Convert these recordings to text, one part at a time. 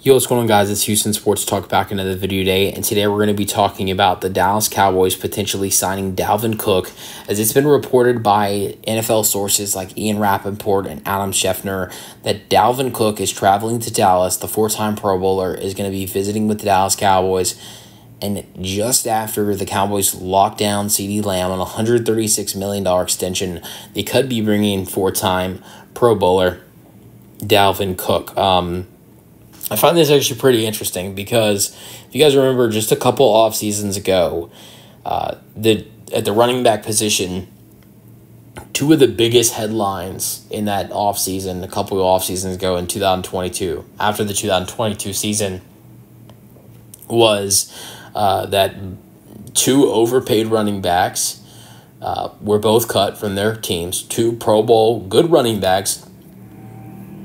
Yo, what's going on, guys? It's Houston Sports Talk back another video today, and today we're going to be talking about the Dallas Cowboys potentially signing Dalvin Cook, as it's been reported by NFL sources like Ian Rappaport and Adam Schefter that Dalvin Cook is traveling to Dallas. The four-time Pro Bowler is going to be visiting with the Dallas Cowboys, and just after the Cowboys locked down CeeDee Lamb on a $136 million extension, they could be bringing in four-time Pro Bowler Dalvin Cook. I find this actually pretty interesting because if you guys remember just a couple off seasons ago, at the running back position, two of the biggest headlines in that off season, a couple of off seasons ago in 2022, after the 2022 season, was that two overpaid running backs were both cut from their teams. Two Pro Bowl good running backs.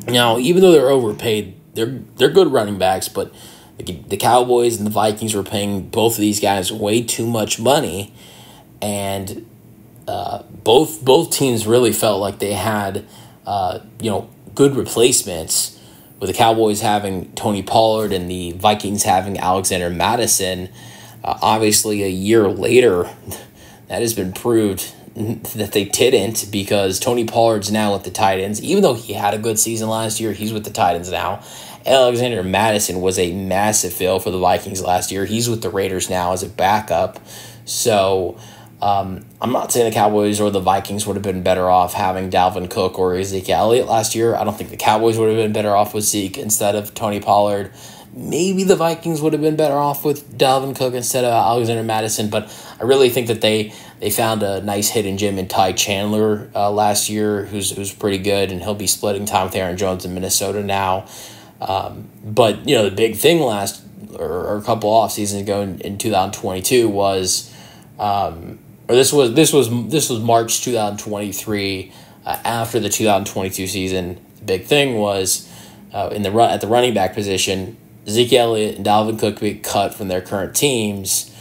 Now, even though they're overpaid, they're good running backs, but the Cowboys and the Vikings were paying both of these guys way too much money, and both teams really felt like they had good replacements, with the Cowboys having Tony Pollard and the Vikings having Alexander Madison. Obviously, a year later, that has been proved that they didn't, because Tony Pollard's now with the Titans. Even though he had a good season last year, he's with the Titans now. Alexander Madison was a massive fail for the Vikings last year. He's with the Raiders now as a backup. So I'm not saying the Cowboys or the Vikings would have been better off having Dalvin Cook or Ezekiel Elliott last year. I don't think the Cowboys would have been better off with Zeke instead of Tony Pollard. Maybe the Vikings would have been better off with Dalvin Cook instead of Alexander Madison, but I really think that they found a nice hidden gem in Ty Chandler last year, who's pretty good, and he'll be splitting time with Aaron Jones in Minnesota now. But the big thing or a couple off seasons ago in 2022 was, this was March 2023, after the 2022 season. The big thing was at the running back position, Ezekiel Elliott and Dalvin Cook be cut from their current teams,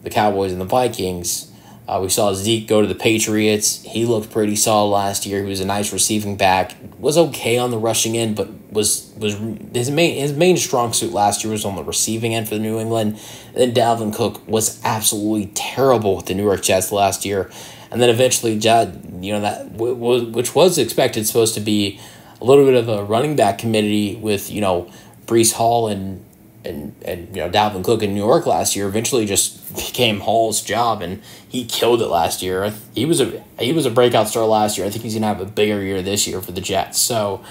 the Cowboys and the Vikings. We saw Zeke go to the Patriots. He looked pretty solid last year. He was a nice receiving back. Was okay on the rushing end, but was his main strong suit last year was on the receiving end for the New England. And then Dalvin Cook was absolutely terrible with the New York Jets last year. And then eventually, which was expected, supposed to be a little bit of a running back committee with Breece Hall and Dalvin Cook in New York last year, eventually just became Hall's job, and he killed it last year. He was a breakout star last year. I think he's gonna have a bigger year this year for the Jets. So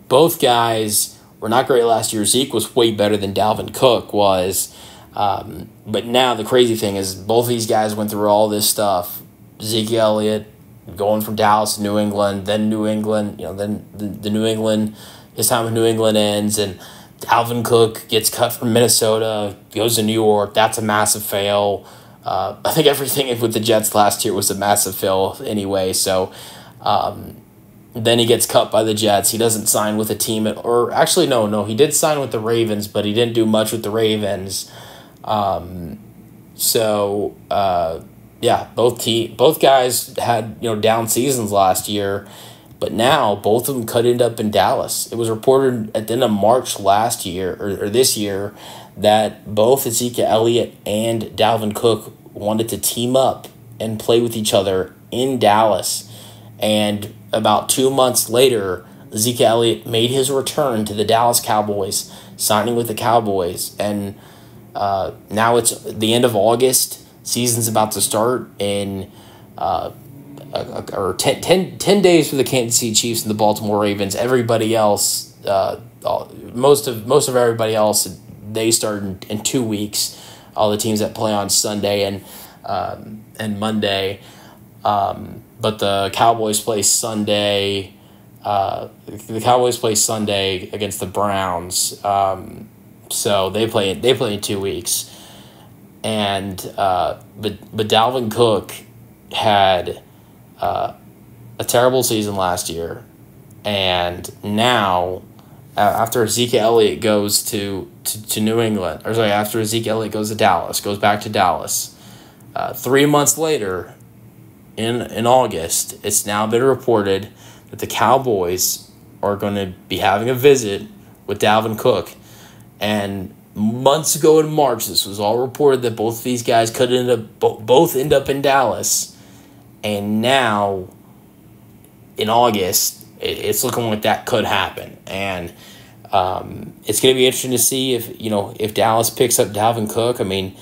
both guys were not great last year. Zeke was way better than Dalvin Cook was, but now the crazy thing is both these guys went through all this stuff. Ezekiel Elliott going from Dallas to New England, then New England, then the New England, his time in New England ends, and Dalvin Cook gets cut from Minnesota, goes to New York. That's a massive fail. I think everything with the Jets last year was a massive fail anyway. So then he gets cut by the Jets. He doesn't sign with a team. No, he did sign with the Ravens, but he didn't do much with the Ravens. Both guys had down seasons last year. But now, both of them could end up in Dallas. It was reported at the end of March last year, or this year, that both Ezekiel Elliott and Dalvin Cook wanted to team up and play with each other in Dallas. And about 2 months later, Ezekiel Elliott made his return to the Dallas Cowboys, signing with the Cowboys. And now it's the end of August. Season's about to start in 10 days for the Kansas City Chiefs and the Baltimore Ravens. Everybody else, most of everybody else, they start in 2 weeks. All the teams that play on Sunday and Monday, but the Cowboys play Sunday. The Cowboys play Sunday against the Browns. So they play in 2 weeks, and but Dalvin Cook had a terrible season last year, and now after Ezekiel Elliott goes to New England, after Ezekiel Elliott goes back to Dallas, 3 months later, in August, it's now been reported that the Cowboys are going to be having a visit with Dalvin Cook. And months ago in March, this was all reported that both of these guys could both end up in Dallas. And now, in August, it's looking like that could happen. And it's going to be interesting to see if Dallas picks up Dalvin Cook. I mean,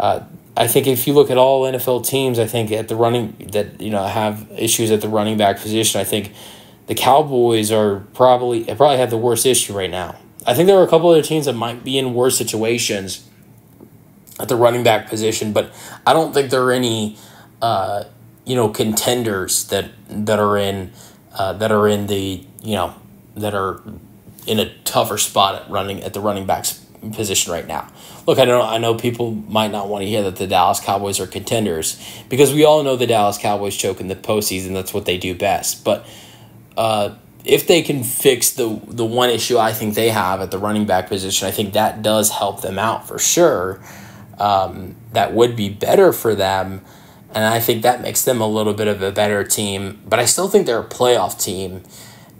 I think if you look at all NFL teams, I think at the running that have issues at the running back position, I think the Cowboys probably have the worst issue right now. I think there are a couple other teams that might be in worse situations at the running back position, but I don't think there are any contenders that are in a tougher spot at the running backs position right now. Look, I know people might not want to hear that the Dallas Cowboys are contenders, because we all know the Dallas Cowboys choke in the postseason. That's what they do best. But if they can fix the one issue I think they have at the running back position, I think that does help them out for sure. That would be better for them, and I think that makes them a little bit of a better team. But I still think they're a playoff team.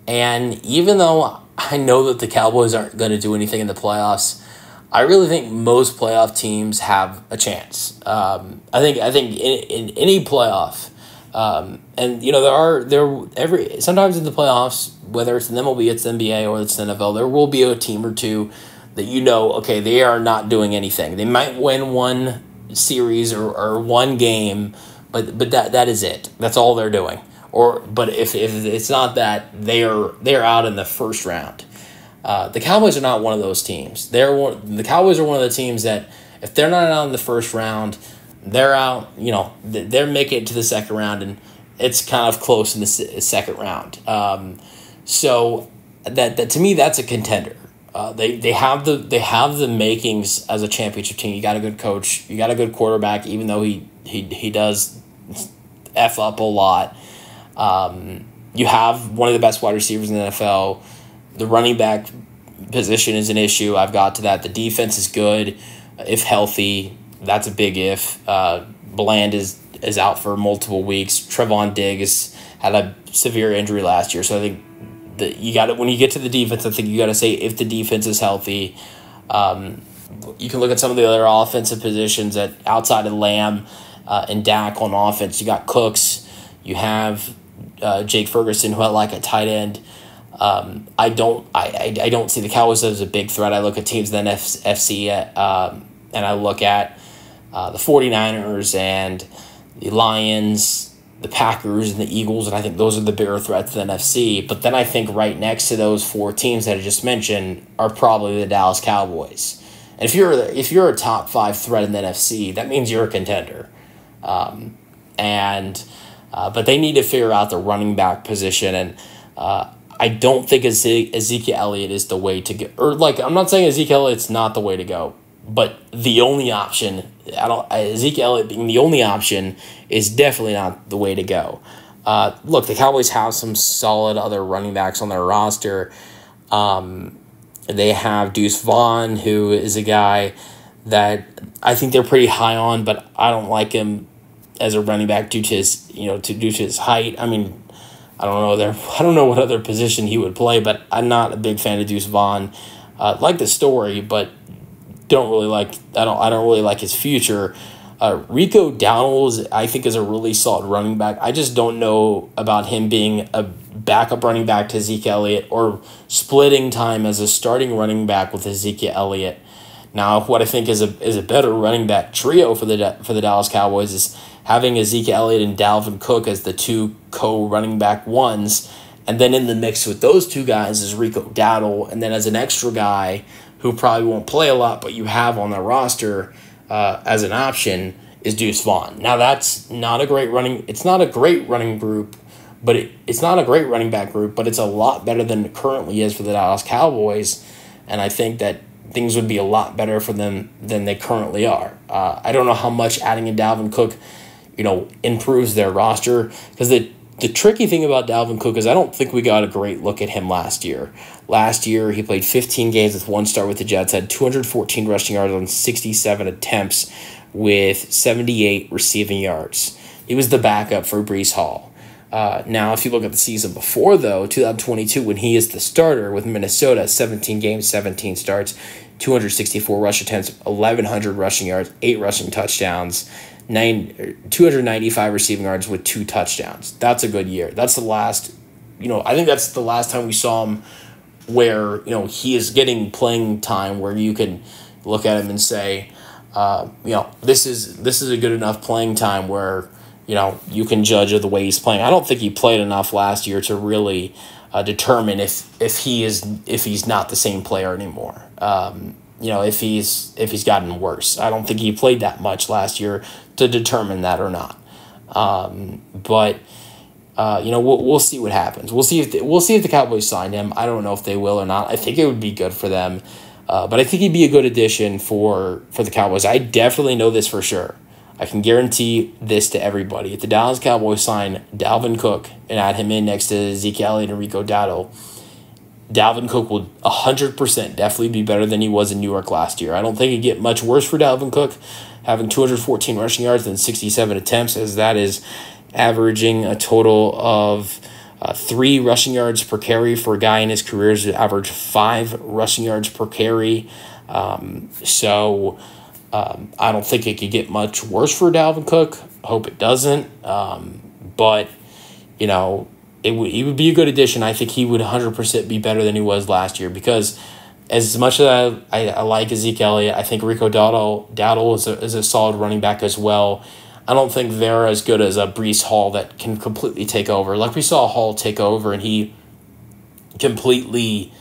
And even though I know that the Cowboys aren't going to do anything in the playoffs, I really think most playoff teams have a chance. I think in any playoff, sometimes in the playoffs, whether it's in the MLB, it's the NBA, or it's the NFL, there will be a team or two that okay, they are not doing anything. They might win one series or one game, but that is it. That's all they're doing. But if it's not that, they're out in the first round. The Cowboys are not one of those teams. The Cowboys are one of the teams that if they're not out in the first round, they're out. They're making it to the second round, and it's kind of close in the second round. So that to me, that's a contender. They have the makings as a championship team. You got a good coach. You got a good quarterback, even though he does F up a lot. You have one of the best wide receivers in the NFL. The running back position is an issue. I've got to that. The defense is good, if healthy. That's a big if. Bland is out for multiple weeks. Trevon Diggs had a severe injury last year, so I think that when you get to the defense, I think you got to say if the defense is healthy. You can look at some of the other offensive positions that outside of Lamb and Dak on offense. You got Cooks. You have Jake Ferguson, who I like at tight end. I don't see the Cowboys as a big threat. I look at teams in the NFC, and I look at the 49ers and the Lions, the Packers, and the Eagles, and I think those are the bigger threats to the NFC. But then I think right next to those four teams that I just mentioned are probably the Dallas Cowboys. And if you're a top 5 threat in the NFC, that means you're a contender. But they need to figure out the running back position, and I don't think Ezekiel Elliott is the way to go. I'm not saying Ezekiel Elliott's not the way to go, but the only option, Ezekiel Elliott being the only option, is definitely not the way to go. Look, the Cowboys have some solid other running backs on their roster. They have Deuce Vaughn, who is a guy that I think they're pretty high on, but I don't like him as a running back due to his height. I mean, I don't know what other position he would play, but I'm not a big fan of Deuce Vaughn. Like the story, but I don't really like his future. Rico Dowdle, I think, is a really solid running back. I just don't know about him being a backup running back to Ezekiel Elliott or splitting time as a starting running back with Ezekiel Elliott. Now, what I think is a better running back trio for the Dallas Cowboys is having Ezekiel Elliott and Dalvin Cook as the two co-running back ones, and then in the mix with those two guys is Rico Dowdle, and then as an extra guy who probably won't play a lot, but you have on the roster as an option, is Deuce Vaughn. Now that's not a great running. It's not a great running group, but it's not a great running back group, but it's a lot better than it currently is for the Dallas Cowboys, and I think that things would be a lot better for them than they currently are. I don't know how much adding in Dalvin Cook, improves their roster, because the tricky thing about Dalvin Cook is I don't think we got a great look at him last year. Last year, he played 15 games with one start with the Jets, had 214 rushing yards on 67 attempts with 78 receiving yards. He was the backup for Breece Hall. Now, if you look at the season before, though, 2022, when he is the starter with Minnesota, 17 games, 17 starts, 264 rush attempts, 1,100 rushing yards, 8 rushing touchdowns, 295 receiving yards with 2 touchdowns. That's a good year. That's the last, I think that's the last time we saw him where, he is getting playing time where you can look at him and say, this is a good enough playing time where, you can judge of the way he's playing. I don't think he played enough last year to really determine if he's not the same player anymore. If he's gotten worse. I don't think he played that much last year to determine that or not. But we'll see what happens. We'll see if the Cowboys sign him. I don't know if they will or not. I think it would be good for them. But I think he'd be a good addition for the Cowboys. I definitely know this for sure. I can guarantee this to everybody. If the Dallas Cowboys sign Dalvin Cook and add him in next to Ezekiel Elliott and Rico Dowdle, Dalvin Cook will 100% definitely be better than he was in New York last year. I don't think it'd get much worse for Dalvin Cook, having 214 rushing yards and 67 attempts, as that is averaging a total of 3 rushing yards per carry for a guy in his career who's averaged 5 rushing yards per carry. I don't think it could get much worse for Dalvin Cook. Hope it doesn't. But it would be a good addition. I think he would 100% be better than he was last year, because as much as I like Ezekiel Elliott, I think Rico Dowdle is a solid running back as well. I don't think they're as good as a Breece Hall that can completely take over. Like we saw Hall take over, and he completely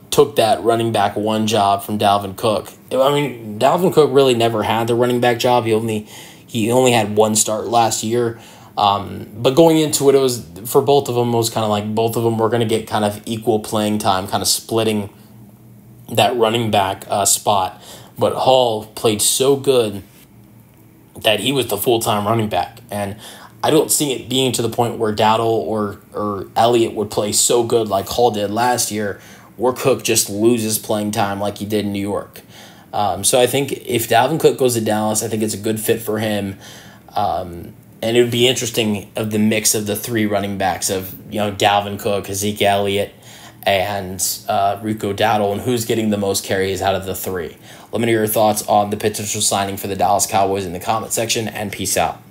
took that running back 1 job from Dalvin Cook. I mean, Dalvin Cook really never had the running back job. He only had 1 start last year. But going into it, it was for both of them. It was kind of like both of them were going to get kind of equal playing time, kind of splitting that running back spot. But Hall played so good that he was the full-time running back, and I don't see it being to the point where Dowdle or Elliott would play so good like Hall did last year, where Cook just loses playing time like he did in New York. So I think if Dalvin Cook goes to Dallas, I think it's a good fit for him. And it would be interesting of the mix of the 3 running backs of Dalvin Cook, Ezekiel Elliott, and Rico Dowdle, and who's getting the most carries out of the 3. Let me know your thoughts on the potential signing for the Dallas Cowboys in the comment section, and peace out.